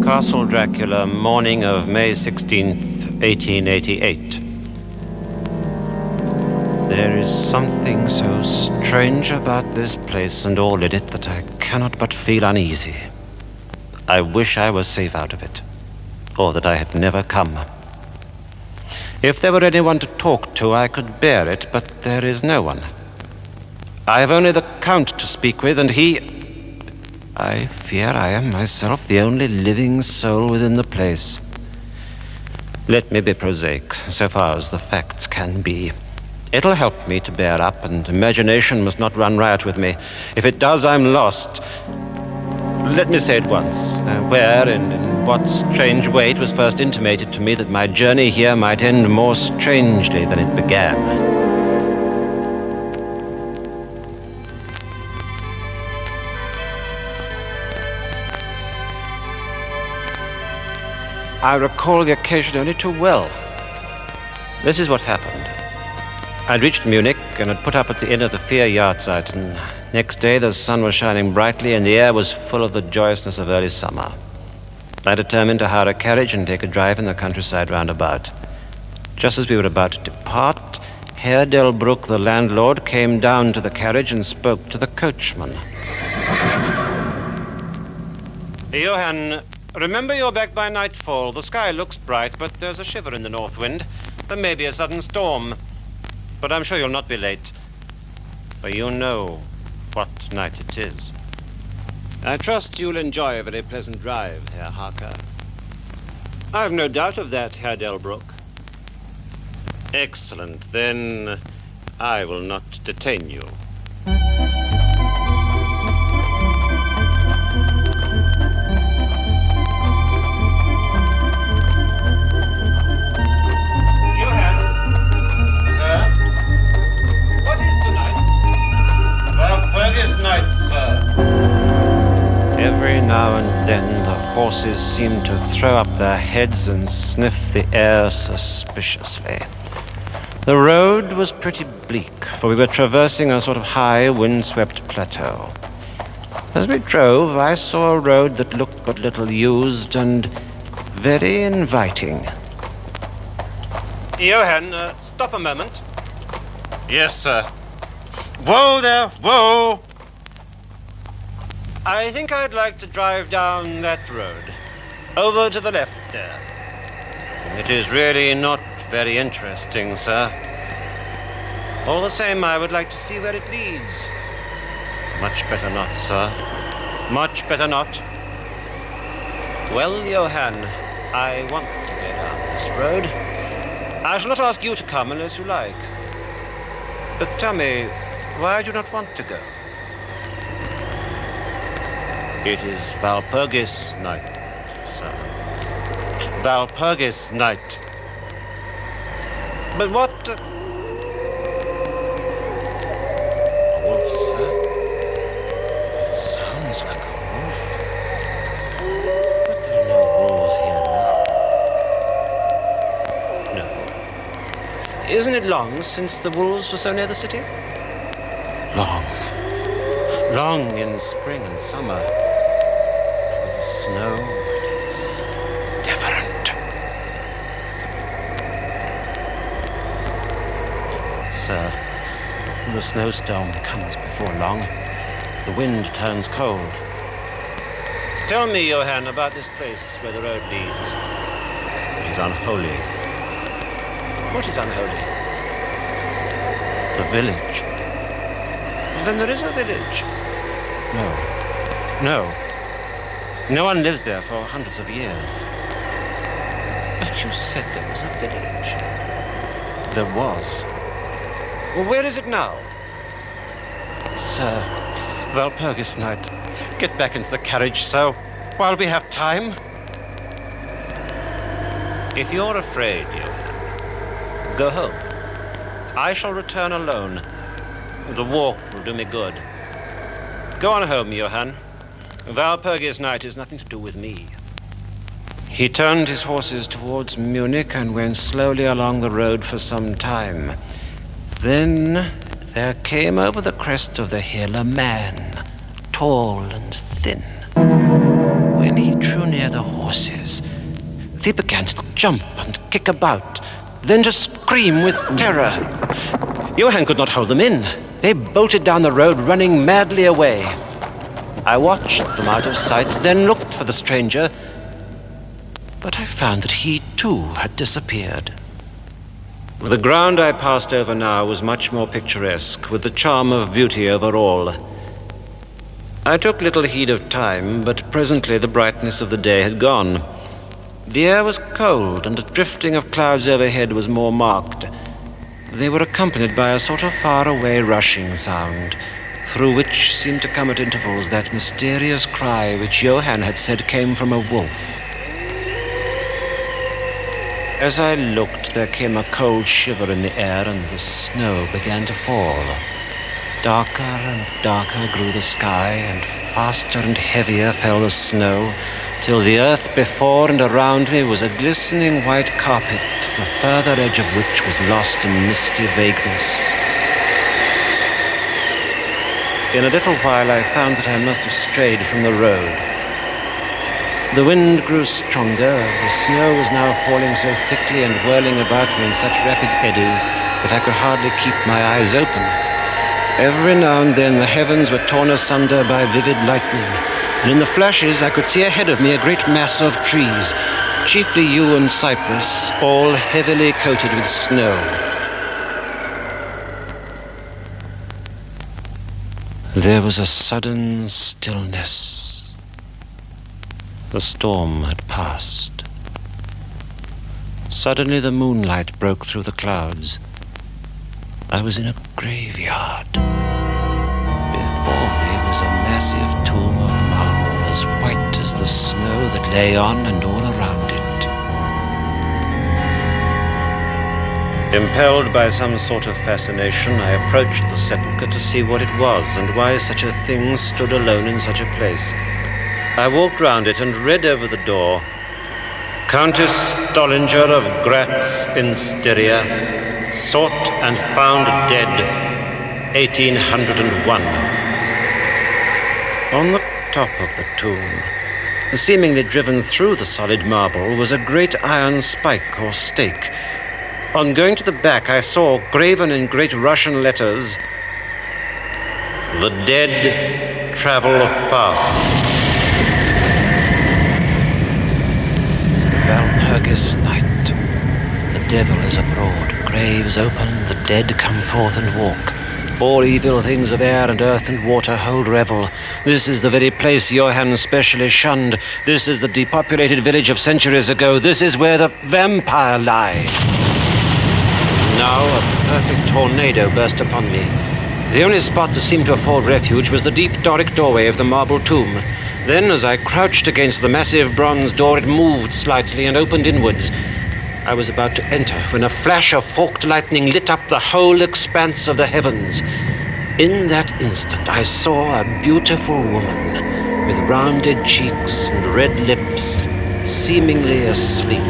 Castle Dracula, morning of May 16th, 1888. There is something so strange about this place and all in it that I cannot but feel uneasy. I wish I were safe out of it, or that I had never come. If there were anyone to talk to, I could bear it, but there is no one. I have only the Count to speak with, and I fear I am myself the only living soul within the place. Let me be prosaic, so far as the facts can be. It'll help me to bear up, and imagination must not run riot with me. If it does, I'm lost. Let me say at once, where and in what strange way it was first intimated to me that my journey here might end more strangely than it began. I recall the occasion only too well. This is what happened. I'd reached Munich and had put up at the inn of the Vier Jahrzeiten. Next day the sun was shining brightly and the air was full of the joyousness of early summer. I determined to hire a carriage and take a drive in the countryside round about. Just as we were about to depart, Herr Delbruck, the landlord, came down to the carriage and spoke to the coachman. Johann, remember you're back by nightfall. The sky looks bright, but there's a shiver in the north wind. There may be a sudden storm. But I'm sure you'll not be late, for you know what night it is. I trust you'll enjoy a very pleasant drive, Herr Harker. I've no doubt of that, Herr Delbruck. Excellent. Then I will not detain you. Every now and then the horses seemed to throw up their heads and sniff the air suspiciously. The road was pretty bleak, for we were traversing a sort of high, wind-swept plateau. As we drove, I saw a road that looked but little used and very inviting. Johann, stop a moment. Yes, sir. Whoa there, whoa! I think I'd like to drive down that road. Over to the left there. It is really not very interesting, sir. All the same, I would like to see where it leads. Much better not, sir. Much better not. Well, Johann, I want to go down this road. I shall not ask you to come unless you like. But tell me, why do you not want to go? It is Walpurgis night, sir. Walpurgis night. But what... A wolf, sir? Sounds like a wolf. But there are no wolves here now. No. Isn't it long since the wolves were so near the city? Long. Long in spring and summer. Snow is different. Sir, the snowstorm comes before long. The wind turns cold. Tell me, Johann, about this place where the road leads. It is unholy. What is unholy? The village. Then there is a village. No. No one lives there for hundreds of years. But you said there was a village. There was. Well, where is it now? Sir, Walpurgis night. Get back into the carriage, sir, while we have time. If you're afraid, Johann, go home. I shall return alone. The walk will do me good. Go on home, Johann. Walpurgis night is nothing to do with me. He turned his horses towards Munich and went slowly along the road for some time. Then there came over the crest of the hill a man, tall and thin, when he drew near the horses, they began to jump and kick about, then to scream with terror. Johann could not hold them in. They bolted down the road, running madly away. I watched them out of sight, then looked for the stranger, but I found that he too had disappeared. The ground I passed over now was much more picturesque, with the charm of beauty over all. I took little heed of time, but presently the brightness of the day had gone. The air was cold, and the drifting of clouds overhead was more marked. They were accompanied by a sort of far-away rushing sound, through which seemed to come at intervals that mysterious cry which Johann had said came from a wolf. As I looked, there came a cold shiver in the air, and the snow began to fall. Darker and darker grew the sky, and faster and heavier fell the snow, till the earth before and around me was a glistening white carpet, the further edge of which was lost in misty vagueness. In a little while I found that I must have strayed from the road. The wind grew stronger, the snow was now falling so thickly and whirling about me in such rapid eddies that I could hardly keep my eyes open. Every now and then the heavens were torn asunder by vivid lightning, and in the flashes I could see ahead of me a great mass of trees, chiefly yew and cypress, all heavily coated with snow. There was a sudden stillness. The storm had passed. Suddenly the moonlight broke through the clouds. I was in a graveyard. Before me was a massive tomb of marble, as white as the snow that lay on and all around it. Impelled by some sort of fascination, I approached the sepulchre to see what it was and why such a thing stood alone in such a place. I walked round it and read over the door, Countess Stollinger of Graz in Styria, sought and found dead, 1801. On the top of the tomb, seemingly driven through the solid marble, was a great iron spike or stake. On going to the back, I saw, graven in great Russian letters, "The dead travel fast." Valpurgis night. The devil is abroad, graves open, the dead come forth and walk. All evil things of air and earth and water hold revel. This is the very place Johann specially shunned. This is the depopulated village of centuries ago. This is where the vampire lie. Now a perfect tornado burst upon me. The only spot that seemed to afford refuge was the deep Doric doorway of the marble tomb. Then, as I crouched against the massive bronze door, it moved slightly and opened inwards. I was about to enter when a flash of forked lightning lit up the whole expanse of the heavens. In that instant, I saw a beautiful woman with rounded cheeks and red lips, seemingly asleep.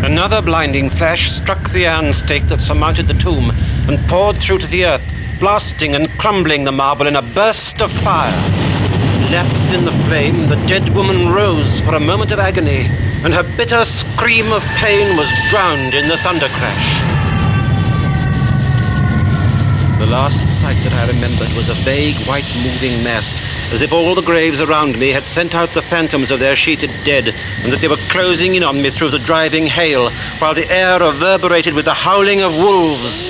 Another blinding flash struck the iron stake that surmounted the tomb and poured through to the earth, blasting and crumbling the marble in a burst of fire. Lapped in the flame, the dead woman rose for a moment of agony, and her bitter scream of pain was drowned in the thunder crash. The last sight that I remembered was a vague white moving mass, as if all the graves around me had sent out the phantoms of their sheeted dead, and that they were closing in on me through the driving hail, while the air reverberated with the howling of wolves.